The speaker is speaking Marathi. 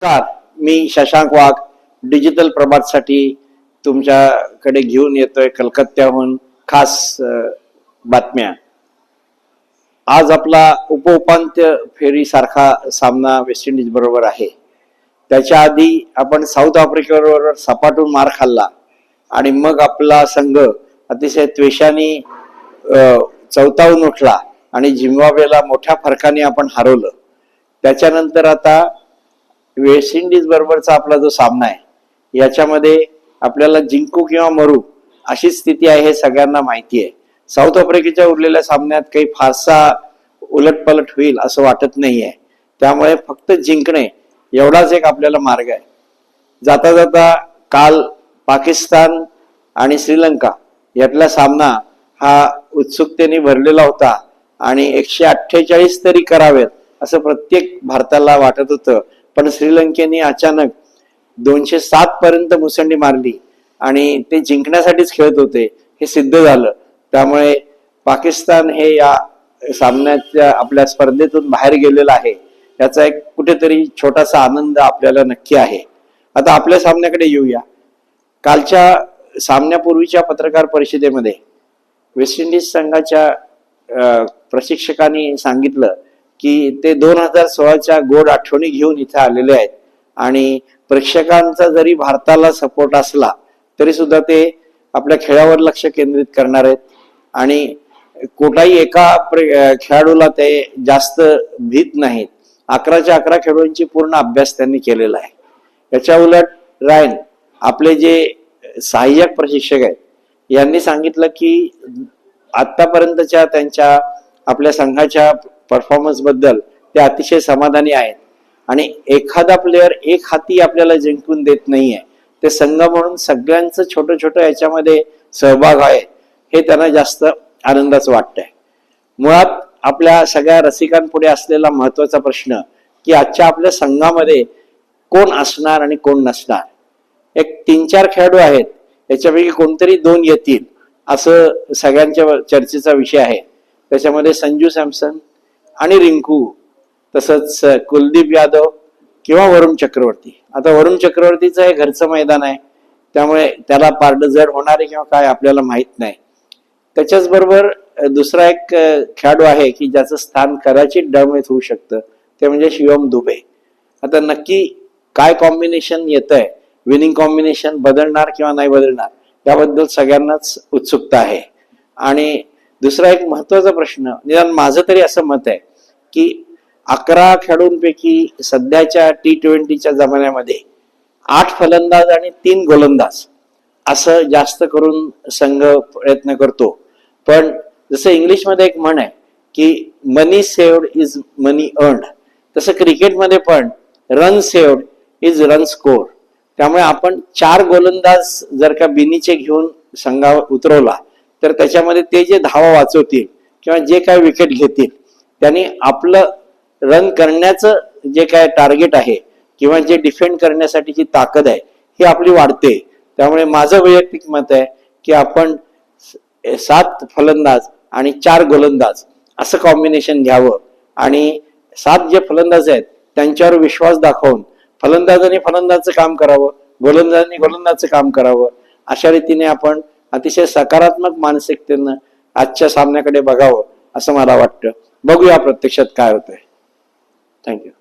नमस्कार, मी शशांक वाघ डिजिटल प्रभातसाठी तुमच्याकडे घेऊन येतोय कलकत्त्याहून खास बातम्या। आज आपला उपउपांत्य फेरी सारखा सामना वेस्ट इंडिज बरोबर आहे। त्याच्या आधी आपण साऊथ आफ्रिकेबरोबर सपाटून मार खाल्ला आणि मग आपला संघ अतिशय त्वेषाने चवताळून उठला आणि झिम्बाब्वेला मोठ्या फरकाने आपण हरवलं। त्याच्यानंतर आता वेस्ट इंडिज बरोबरचा आपला जो सामना आहे याच्यामध्ये आपल्याला जिंकू किंवा मरू अशी स्थिती आहे हे सगळ्यांना माहिती आहे। साऊथ आफ्रिकेच्या उरलेल्या सामन्यात काही फारसा उलटपलट होईल असं वाटत नाहीये, त्यामुळे फक्त जिंकणे एवढाच एक आपल्याला मार्ग आहे। जाता जाता काल पाकिस्तान आणि श्रीलंका यातला सामना हा उत्सुकतेने भरलेला होता आणि 148 तरी करावेत असं प्रत्येक भारताला वाटत होतं, पण श्रीलंकेने अचानक 207 पर्यंत मुसंडी मारली आणि ते जिंकण्यासाठीच खेळत होते हे सिद्ध झालं। त्यामुळे पाकिस्तान हे या सामन्याच्या आपल्या स्पर्धेतून बाहेर गेलेला आहे, याचा एक कुठेतरी छोटासा आनंद आपल्याला नक्की आहे। आता आपल्या सामन्याकडे येऊया। कालच्या सामन्यापूर्वीच्या पत्रकार परिषदेमध्ये वेस्ट इंडिज संघाच्या प्रशिक्षकांनी सांगितलं की ते 2016च्या गोड आठवणी घेऊन इथे आलेले आहेत आणि प्रेक्षकांचा जरी भारताला सपोर्ट असला तरी सुद्धा ते आपल्या खेळावर लक्ष केंद्रित करणार आहेत आणि कोठाही एका खेळाडूला ते जास्त भीत नाहीत। 11च्या 11 खेळाडूंची पूर्ण अभ्यास त्यांनी केलेला आहे। याच्या उलट रायन आपले जे सहाय्यक प्रशिक्षक आहेत यांनी सांगितलं की आतापर्यंतच्या त्यांच्या आपल्या संघाच्या परफॉर्मन्स बद्दल ते अतिशय समाधानी आहेत आणि एखादा प्लेअर एक हाती आपल्याला जिंकून देत नाहीये, ते संघ म्हणून सगळ्यांचं छोटं छोटं याच्यामध्ये सहभाग आहे हे त्यांना जास्त आनंदाचं वाटतंय। मुळात आपल्या सगळ्या रसिकांपुढे असलेला महत्वाचा प्रश्न की आजच्या आपल्या संघामध्ये कोण असणार आणि कोण नसणार। एक 3-4 खेळाडू आहेत, याच्यापैकी कोणतरी 2 येतील असं सगळ्यांच्या चर्चेचा विषय आहे। त्याच्यामध्ये संजू सॅमसन आणि रिंकू, तसंच कुलदीप यादव किंवा वरुण चक्रवर्ती। आता वरुण चक्रवर्तीचं हे घरचं मैदान आहे, त्यामुळे त्याला पारड जड होणार आहे किंवा काय आपल्याला माहित नाही। त्याच्याच बरोबर दुसरा एक खेळाडू आहे की ज्याचं स्थान कदाचित डळमळीत होऊ शकतं, ते म्हणजे शिवम दुबे। आता नक्की काय कॉम्बिनेशन येतंय, विनिंग कॉम्बिनेशन बदलणार किंवा नाही बदलणार याबद्दल सगळ्यांनाच उत्सुकता आहे। आणि दुसरा एक महत्वाचा प्रश्न, निदान माझं तरी असं मत आहे की 11 खेळाडूंपैकी सध्याच्या T20च्या जमान्यामध्ये 8 फलंदाज आणि 3 गोलंदाज असं जास्त करून संघ प्रयत्न करतो। पण जसं इंग्लिशमध्ये एक म्हण आहे की मनी सेव्ड इज मनी अर्न्ड, तसं क्रिकेटमध्ये पण run saved is run score. त्यामुळे आपण 4 गोलंदाज जर का बिनीचे घेऊन संघावर उतरवला तर त्याच्यामध्ये ते जे धावा वाचवतील किंवा जे काय विकेट घेतील त्यांनी आपलं रन करण्याचं जे काय टार्गेट आहे किंवा जे डिफेंड करण्यासाठीची ताकद आहे ही आपली वाढते। त्यामुळे माझं वैयक्तिक मत आहे की आपण 7 फलंदाज आणि 4 गोलंदाज असं कॉम्बिनेशन घ्यावं आणि 7 जे फलंदाज आहेत त्यांच्यावर विश्वास दाखवून फलंदाजांनी फलंदाजचं काम करावं, गोलंदाजांनी गोलंदाजचं काम करावं। अशा रीतीने आपण अतिशय सकारात्मक मानसिकतेनं आजच्या सामन्याकडे बघावं असं मला वाटतं। बघूया प्रत्यक्षात काय होतंय। थँक्यू।